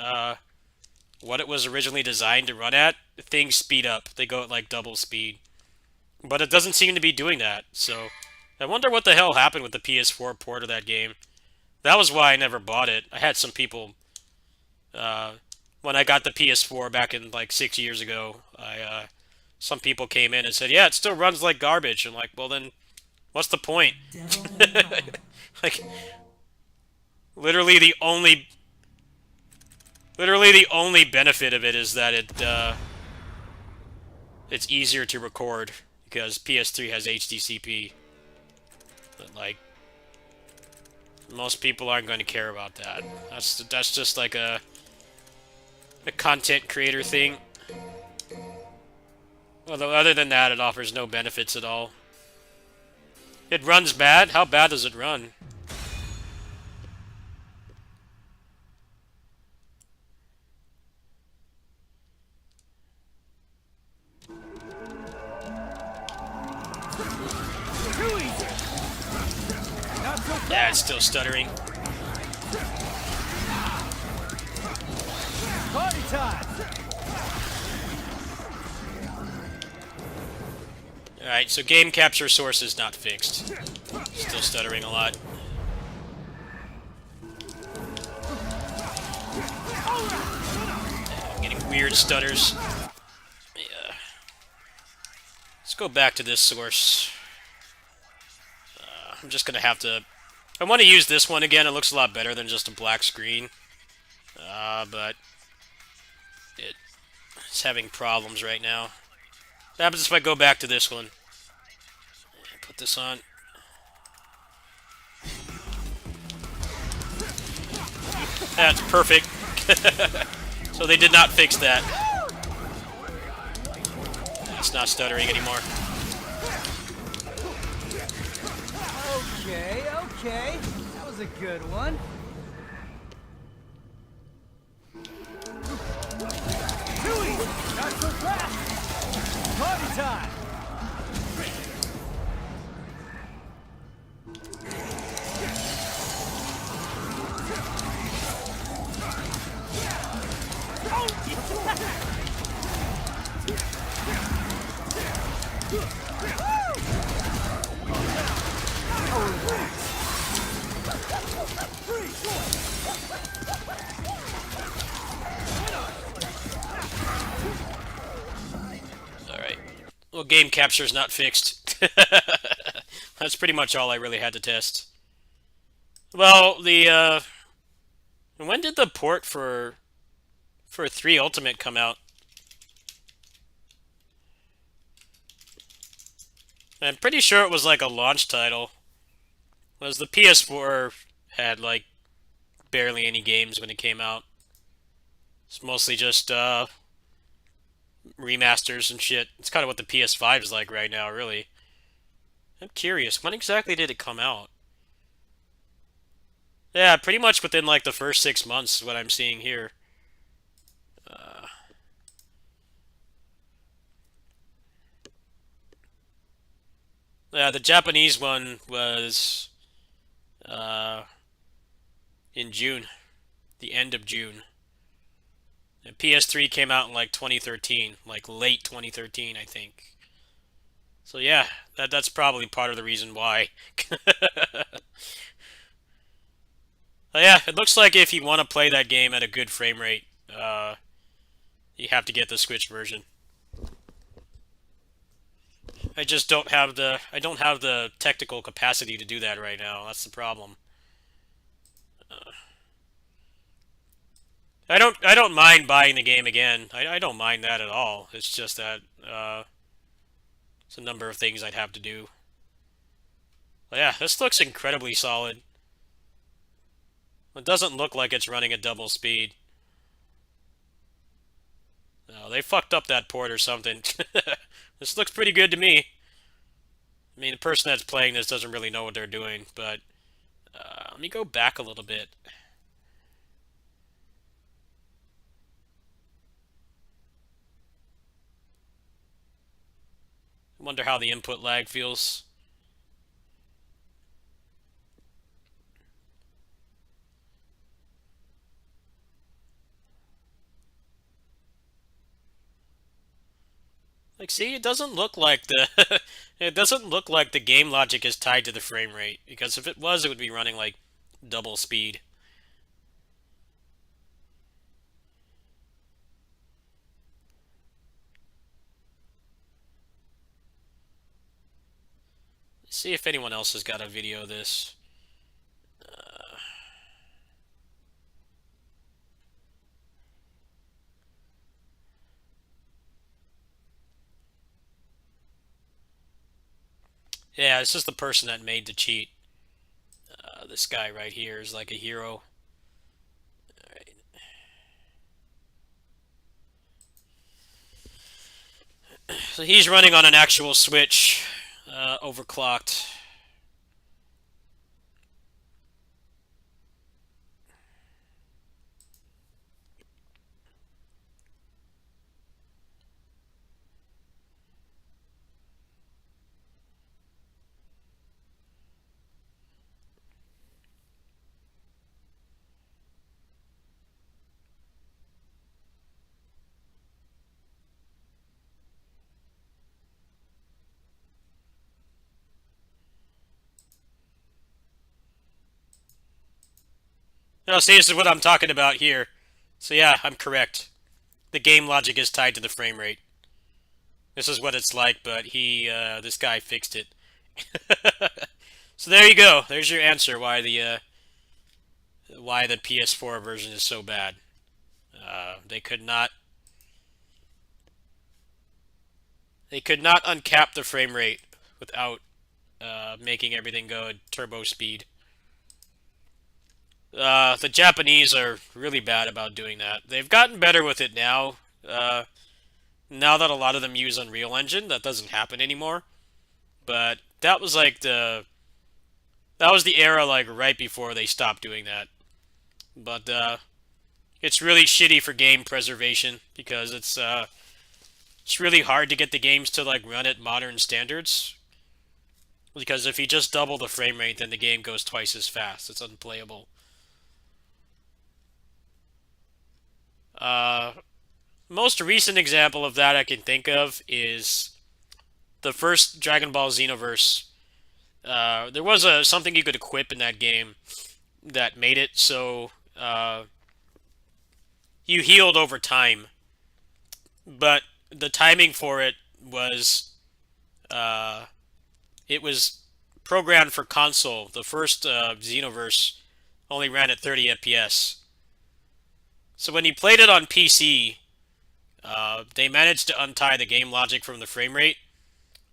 what it was originally designed to run at, things speed up. They go at like double speed. But it doesn't seem to be doing that, so I wonder what the hell happened with the PS4 port of that game. That was why I never bought it. I had some people, when I got the PS4 back in like 6 years ago, some people came in and said, yeah, it still runs like garbage. I'm like, well then, what's the point? Like, literally the only benefit of it is that it's easier to record because PS3 has HDCP. But like, most people aren't going to care about that. That's just like a content creator thing. Although other than that, it offers no benefits at all. It runs bad? How bad does it run? Yeah, it's still stuttering. Party time! Alright, so game capture source is not fixed. Still stuttering a lot. I'm getting weird stutters. Yeah. Let's go back to this source. I'm just gonna have to... I want to use this one again. It looks a lot better than just a black screen. But it's having problems right now. What happens if I go back to this one? Put this on. That's perfect. So they did not fix that. It's not stuttering anymore. Okay. That was a good one. Too easy! Not so fast! Party time! Alright. Well, game capture's not fixed. That's pretty much all I really had to test. Well, when did the port for 3 Ultimate come out? I'm pretty sure it was like a launch title. Was the PS4 had like barely any games when it came out. It's mostly just remasters and shit. It's kind of what the PS5 is like right now, really. I'm curious, when exactly did it come out? Yeah, pretty much within like the first 6 months is what I'm seeing here. Yeah, the Japanese one was in June, the end of June. And PS3 came out in like 2013, like late 2013, I think. So yeah, that's probably part of the reason why. Yeah, it looks like if you want to play that game at a good frame rate, you have to get the Switch version. I just don't have the technical capacity to do that right now. That's the problem. I don't mind buying the game again. I don't mind that at all. It's just that it's a number of things I'd have to do. But yeah, this looks incredibly solid. It doesn't look like it's running at double speed. No, they fucked up that port or something. This looks pretty good to me. I mean, the person that's playing this doesn't really know what they're doing, but let me go back a little bit. Wonder how the input lag feels. Like, see, it doesn't look like the it doesn't look like the game logic is tied to the frame rate, because if it was, it would be running like double speed. Let's see if anyone else has got a video of this. Yeah, this is the person that made the cheat. This guy right here is like a hero. Alright. So he's running on an actual Switch, overclocked. No, see, this is what I'm talking about here. So yeah, I'm correct. The game logic is tied to the frame rate. This is what it's like, but this guy fixed it. So there you go. There's your answer why the PS4 version is so bad. They could not uncap the frame rate without making everything go at turbo speed. The Japanese are really bad about doing that. They've gotten better with it now. Now that a lot of them use Unreal Engine, that doesn't happen anymore. But that was like the era like right before they stopped doing that. But it's really shitty for game preservation because it's really hard to get the games to like run at modern standards. Because if you just double the frame rate, then the game goes twice as fast. It's unplayable. Most recent example of that I can think of is the first Dragon Ball Xenoverse. There was something you could equip in that game that made it so you healed over time, but the timing for it was it was programmed for console. The first Xenoverse only ran at 30 FPS. So when you played it on PC, they managed to untie the game logic from the frame rate,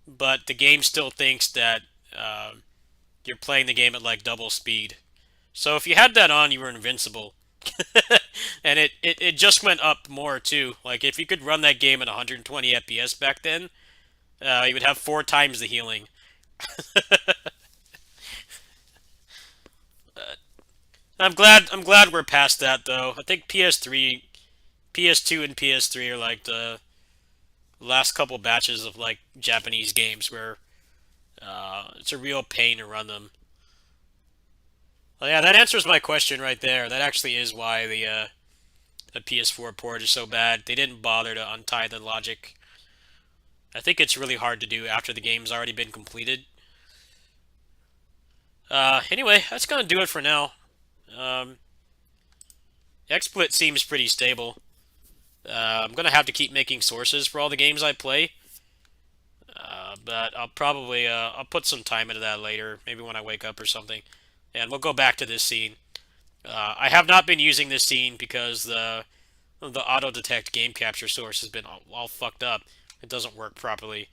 but the game still thinks that you're playing the game at like double speed. So if you had that on, you were invincible. And it just went up more too. Like if you could run that game at 120 FPS back then, you would have 4 times the healing. I'm glad we're past that though. I think PS3, PS2 and PS3 are like the last couple batches of like Japanese games where it's a real pain to run them. Well, yeah, that answers my question right there. That actually is why the PS4 port is so bad. They didn't bother to untie the logic. I think it's really hard to do after the game's already been completed. Anyway, that's gonna do it for now. Xsplit seems pretty stable. I'm gonna have to keep making sources for all the games I play. But I'll probably I'll put some time into that later, maybe when I wake up or something, and we'll go back to this scene. I have not been using this scene because the auto detect game capture source has been all fucked up. It doesn't work properly.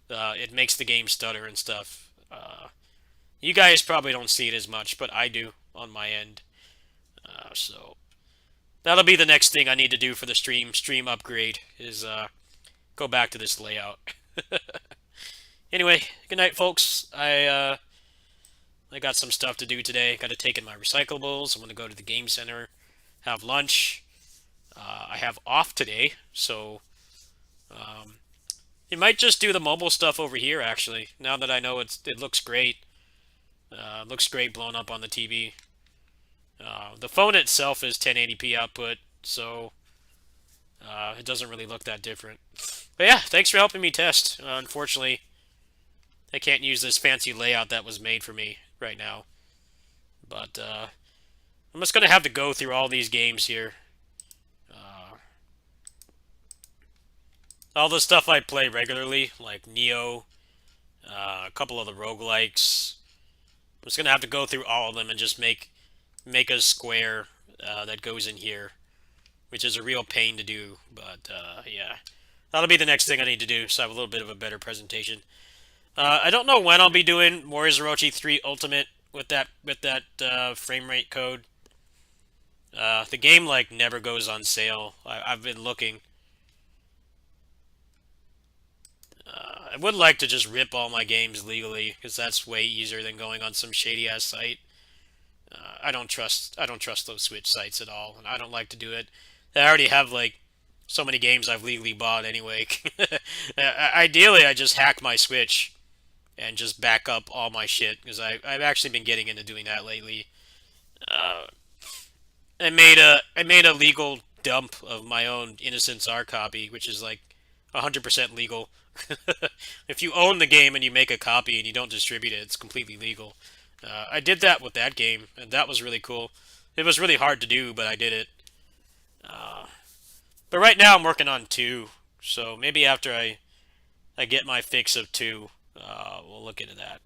It makes the game stutter and stuff. You guys probably don't see it as much, but I do on my end. So that'll be the next thing I need to do for the stream upgrade is go back to this layout. Anyway, good night, folks. I got some stuff to do today. Got to take in my recyclables. I'm gonna go to the game center, have lunch. I have off today, so you might just do the mobile stuff over here. Actually, now that I know it looks great. Looks great blown up on the TV. The phone itself is 1080p output, so it doesn't really look that different. But yeah, thanks for helping me test. Unfortunately, I can't use this fancy layout that was made for me right now. But I'm just going to have to go through all these games here. All the stuff I play regularly, like Neo, a couple of the roguelikes. I'm just going to have to go through all of them and just make a square that goes in here, which is a real pain to do. But yeah, that'll be the next thing I need to do, so I have a little bit of a better presentation. I don't know when I'll be doing Warriors Orochi 3 Ultimate with that frame rate code. The game like never goes on sale. I've been looking. I would like to just rip all my games legally, because that's way easier than going on some shady ass site. I don't trust those Switch sites at all, and I don't like to do it. I already have like so many games I've legally bought anyway. Ideally, I just hack my Switch and just back up all my shit, because I've actually been getting into doing that lately. I made a legal dump of my own Innocence R copy, which is like 100% legal. If you own the game and you make a copy and you don't distribute it, it's completely legal. I did that with that game, and that was really cool. It was really hard to do, but I did it. But right now I'm working on 2, so maybe after I get my fix of 2, we'll look into that.